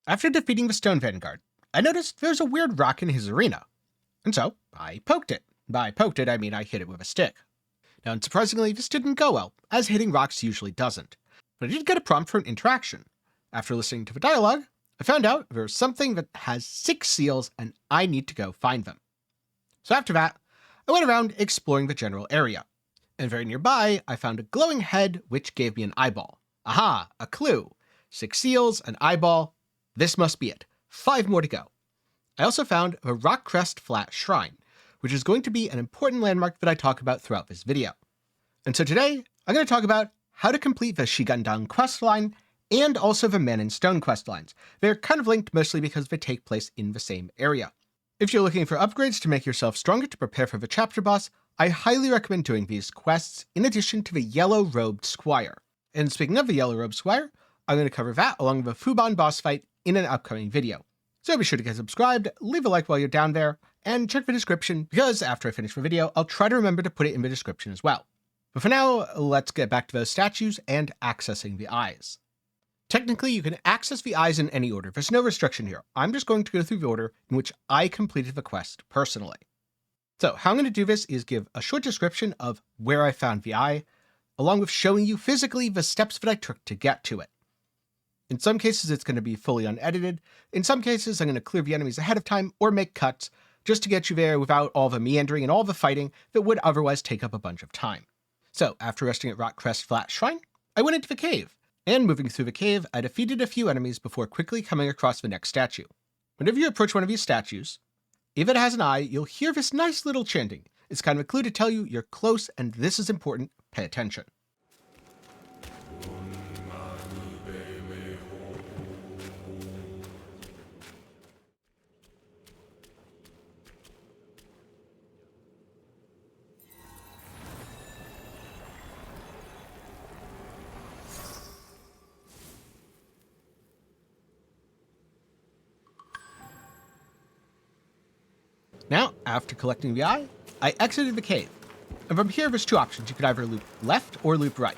After defeating the Stone Vanguard, I noticed there's a weird rock in his arena, and so I poked it. By poked it, I mean I hit it with a stick. Now, unsurprisingly, this didn't go well, as hitting rocks usually doesn't, but I did get a prompt for an interaction. After listening to the dialogue, I found out there's something that has 6 seals and I need to go find them. So after that, I went around exploring the general area, and very nearby, I found a glowing head which gave me an eyeball. Aha, a clue. 6 seals, an eyeball. This must be it. 5 more to go. I also found a Rock Crest Flat Shrine, which is going to be an important landmark that I talk about throughout this video. And so today, I'm going to talk about how to complete the Shigandang questline and also the Man in Stone questlines. They're kind of linked mostly because they take place in the same area. If you're looking for upgrades to make yourself stronger to prepare for the chapter boss, I highly recommend doing these quests in addition to the Yellow-Robed Squire. And speaking of the Yellow-Robed Squire, I'm going to cover that along with the Fuban boss fight in an upcoming video. So be sure to get subscribed, leave a like while you're down there, and check the description because after I finish the video, I'll try to remember to put it in the description as well. But for now, let's get back to those statues and accessing the eyes. Technically, you can access the eyes in any order. There's no restriction here. I'm just going to go through the order in which I completed the quest personally. So how I'm going to do this is give a short description of where I found the eye, along with showing you physically the steps that I took to get to it. In some cases, it's going to be fully unedited. In some cases, I'm going to clear the enemies ahead of time or make cuts just to get you there without all the meandering and all the fighting that would otherwise take up a bunch of time. So after resting at Rock Crest Flat Shrine, I went into the cave. And moving through the cave, I defeated a few enemies before quickly coming across the next statue. Whenever you approach one of these statues, if it has an eye, you'll hear this nice little chanting. It's kind of a clue to tell you you're close and this is important. Pay attention. Now, after collecting the eye, I exited the cave. And from here, there's 2 options. You could either loop left or loop right.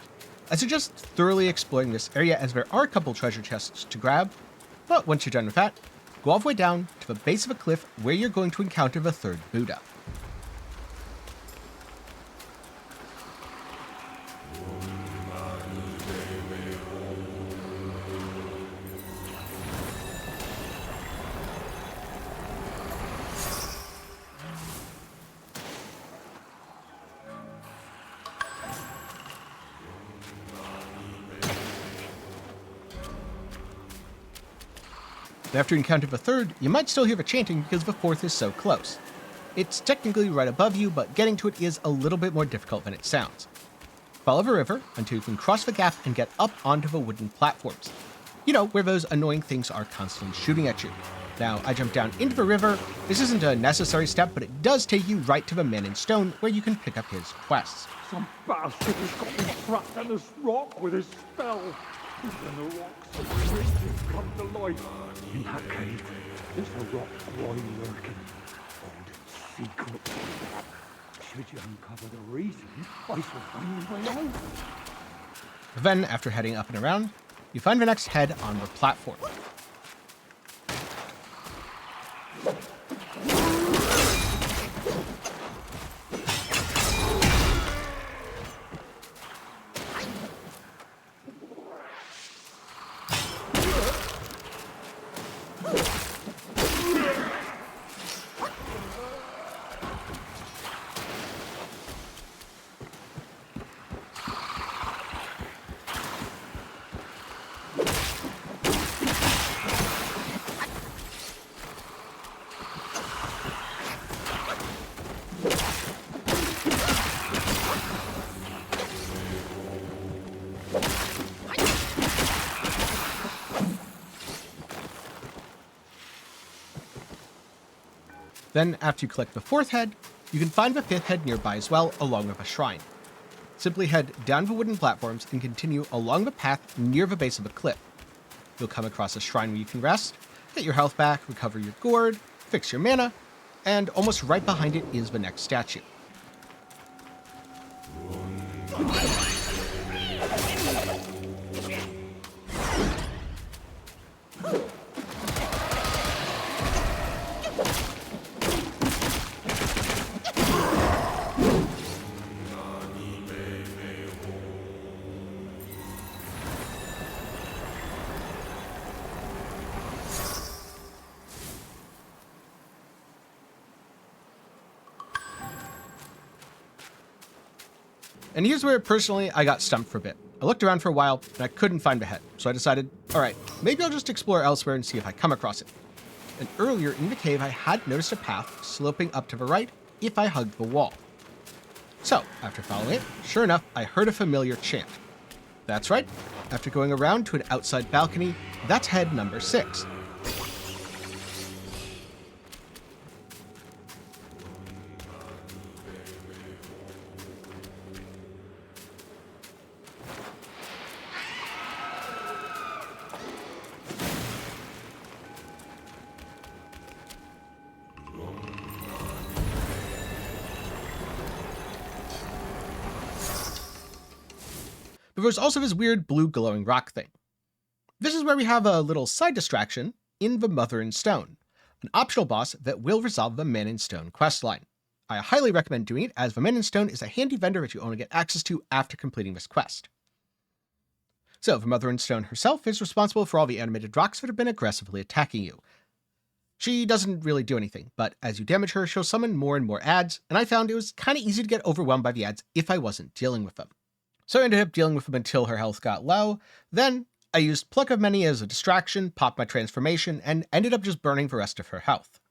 I suggest thoroughly exploring this area as there are a couple treasure chests to grab. But once you're done with that, go all the way down to the base of a cliff where you're going to encounter the 3rd Buddha. After you encounter the 3rd, you might still hear the chanting because the 4th is so close. It's technically right above you, but getting to it is a little bit more difficult than it sounds. Follow the river until you can cross the gap and get up onto the wooden platforms. You know, where those annoying things are constantly shooting at you. Now, I jumped down into the river. This isn't a necessary step, but it does take you right to the Man in Stone where you can pick up his quests. Some bastard has got me trapped in this rock with his spell. When the rocks have come to life. In that cave, there's a rock boy lurking, holding secrets. Should you uncover the reason, I shall find my way out. Then, after heading up and around, you find the next head on the platform. Then, after you collect the 4th head, you can find the 5th head nearby as well, along with a shrine. Simply head down the wooden platforms and continue along the path near the base of the cliff. You'll come across a shrine where you can rest, get your health back, recover your gourd, fix your mana, and almost right behind it is the next statue. And here's where, personally, I got stumped for a bit. I looked around for a while, and I couldn't find a head, so I decided, alright, maybe I'll just explore elsewhere and see if I come across it. And earlier in the cave, I had noticed a path sloping up to the right if I hugged the wall. So, after following it, sure enough, I heard a familiar chant. That's right, after going around to an outside balcony, that's head number 6. But there's also this weird blue glowing rock thing. This is where we have a little side distraction in the Mother in Stone, an optional boss that will resolve the Man in Stone questline. I highly recommend doing it, as the Man in Stone is a handy vendor that you only get access to after completing this quest. So, the Mother in Stone herself is responsible for all the animated rocks that have been aggressively attacking you. She doesn't really do anything, but as you damage her, she'll summon more and more ads, and I found it was kinda easy to get overwhelmed by the ads if I wasn't dealing with them. So I ended up dealing with them until her health got low. Then I used Pluck of Many as a distraction, popped my transformation, and ended up just burning the rest of her health.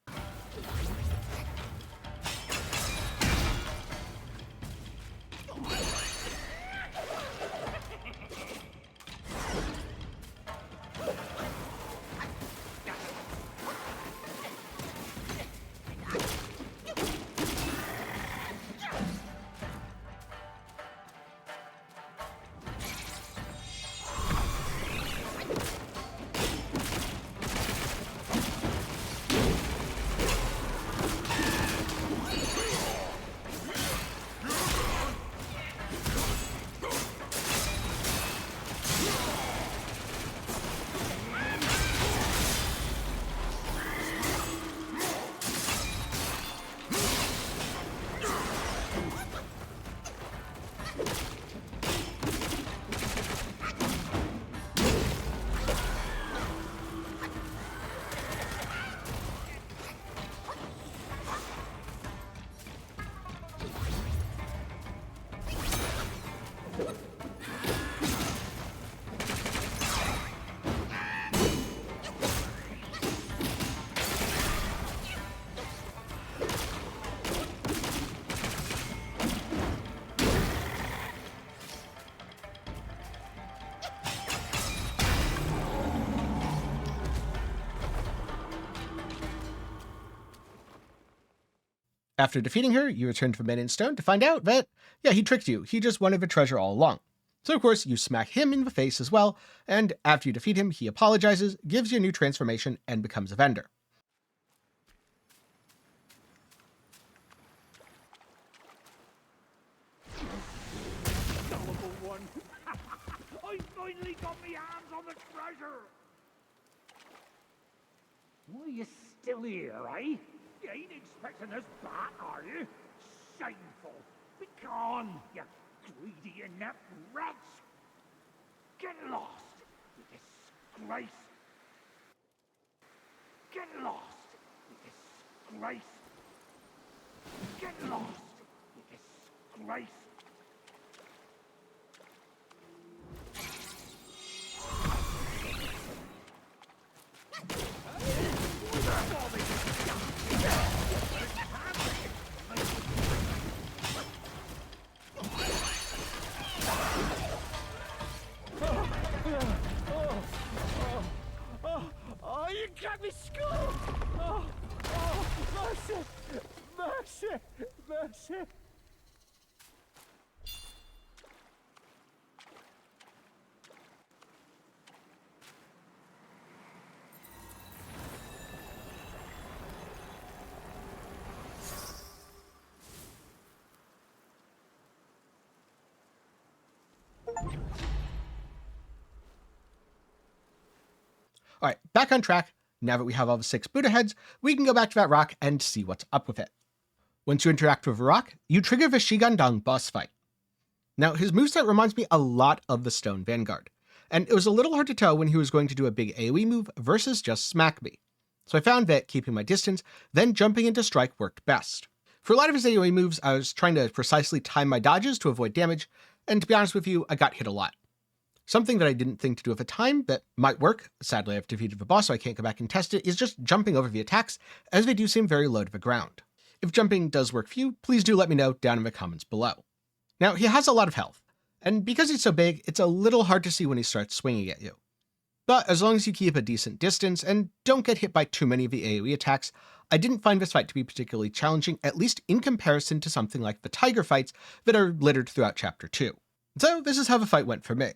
After defeating her, you return to the Man in Stone to find out that, yeah, he tricked you. He just wanted the treasure all along. So of course, you smack him in the face as well, and after you defeat him, he apologizes, gives you a new transformation, and becomes a vendor. Gullible one. I finally got my hands on the treasure. Why are you still here, eh? You ain't expecting us back, are you? Shameful. Be gone, you greedy inept wretch. Get lost, you disgrace. Get lost, you disgrace. Get lost, you disgrace. Oh, you got me skull! Mercy! Mercy! Mercy! Alright, back on track. Now that we have all the 6 Buddha heads, we can go back to that rock and see what's up with it. Once you interact with a rock, you trigger the Shigandang boss fight. Now, his moveset reminds me a lot of the Stone Vanguard, and it was a little hard to tell when he was going to do a big AoE move versus just smack me. So I found that keeping my distance, then jumping into strike worked best. For a lot of his AoE moves, I was trying to precisely time my dodges to avoid damage, and to be honest with you, I got hit a lot. Something that I didn't think to do at the time that might work, sadly I've defeated the boss so I can't go back and test it, is just jumping over the attacks, as they do seem very low to the ground. If jumping does work for you, please do let me know down in the comments below. Now, he has a lot of health, and because he's so big, it's a little hard to see when he starts swinging at you. But as long as you keep a decent distance and don't get hit by too many of the AoE attacks, I didn't find this fight to be particularly challenging, at least in comparison to something like the tiger fights that are littered throughout Chapter 2. So this is how the fight went for me.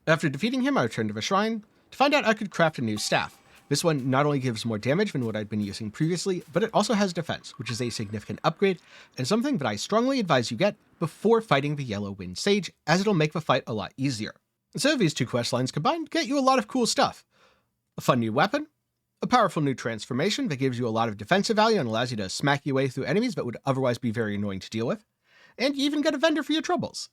After defeating him, I returned to the shrine to find out I could craft a new staff. This one not only gives more damage than what I'd been using previously, but it also has defense, which is a significant upgrade, and something that I strongly advise you get before fighting the Yellow Wind Sage, as it'll make the fight a lot easier. So these two questlines combined get you a lot of cool stuff. A fun new weapon, a powerful new transformation that gives you a lot of defensive value and allows you to smack your way through enemies that would otherwise be very annoying to deal with, and you even get a vendor for your troubles.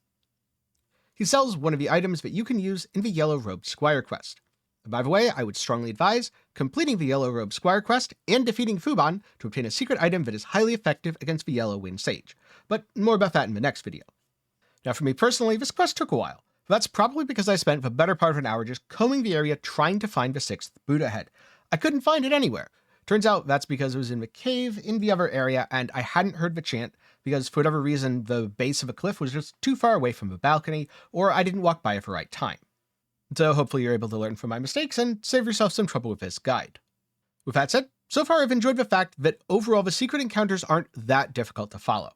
He sells one of the items that you can use in the Yellow Robed Squire quest. By the way, I would strongly advise completing the Yellow Robed Squire quest and defeating Fuban to obtain a secret item that is highly effective against the Yellow Wind Sage, but more about that in the next video. Now for me personally, this quest took a while. That's probably because I spent the better part of an hour just combing the area trying to find the 6th Buddha head. I couldn't find it anywhere. Turns out that's because it was in the cave in the other area and I hadn't heard the chant because for whatever reason the base of a cliff was just too far away from the balcony, or I didn't walk by at the right time. So hopefully you're able to learn from my mistakes and save yourself some trouble with this guide. With that said, so far I've enjoyed the fact that overall the secret encounters aren't that difficult to follow.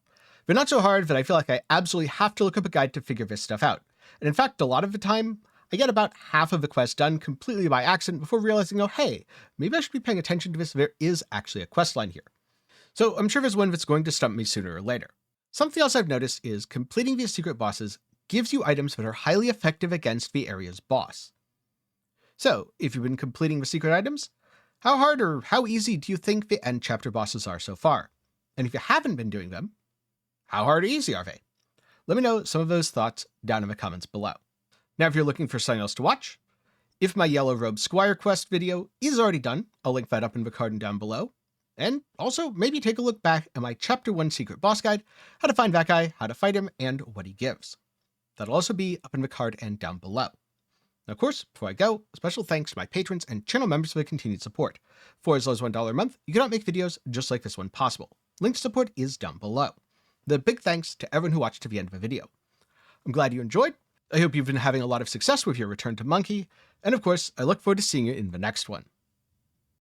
They're not so hard that I feel like I absolutely have to look up a guide to figure this stuff out. And in fact, a lot of the time, I get about half of the quest done completely by accident before realizing, oh hey, maybe I should be paying attention to this, there is actually a quest line here. So I'm sure there's one that's going to stump me sooner or later. Something else I've noticed is completing these secret bosses gives you items that are highly effective against the area's boss. So, if you've been completing the secret items, how hard or how easy do you think the end chapter bosses are so far? And if you haven't been doing them, how hard or easy are they? Let me know some of those thoughts down in the comments below. Now, if you're looking for something else to watch, if my Yellow Robe Squire quest video is already done, I'll link that up in the card and down below. And also, maybe take a look back at my Chapter 1 secret boss guide, how to find that guy, how to fight him, and what he gives. That'll also be up in the card and down below. Now, of course, before I go, a special thanks to my patrons and channel members for the continued support. For as low as $1 a month, you cannot make videos just like this one possible. Link to support is down below. The big thanks to everyone who watched to the end of the video. I'm glad you enjoyed. I hope you've been having a lot of success with your return to Monkey. And of course, I look forward to seeing you in the next one.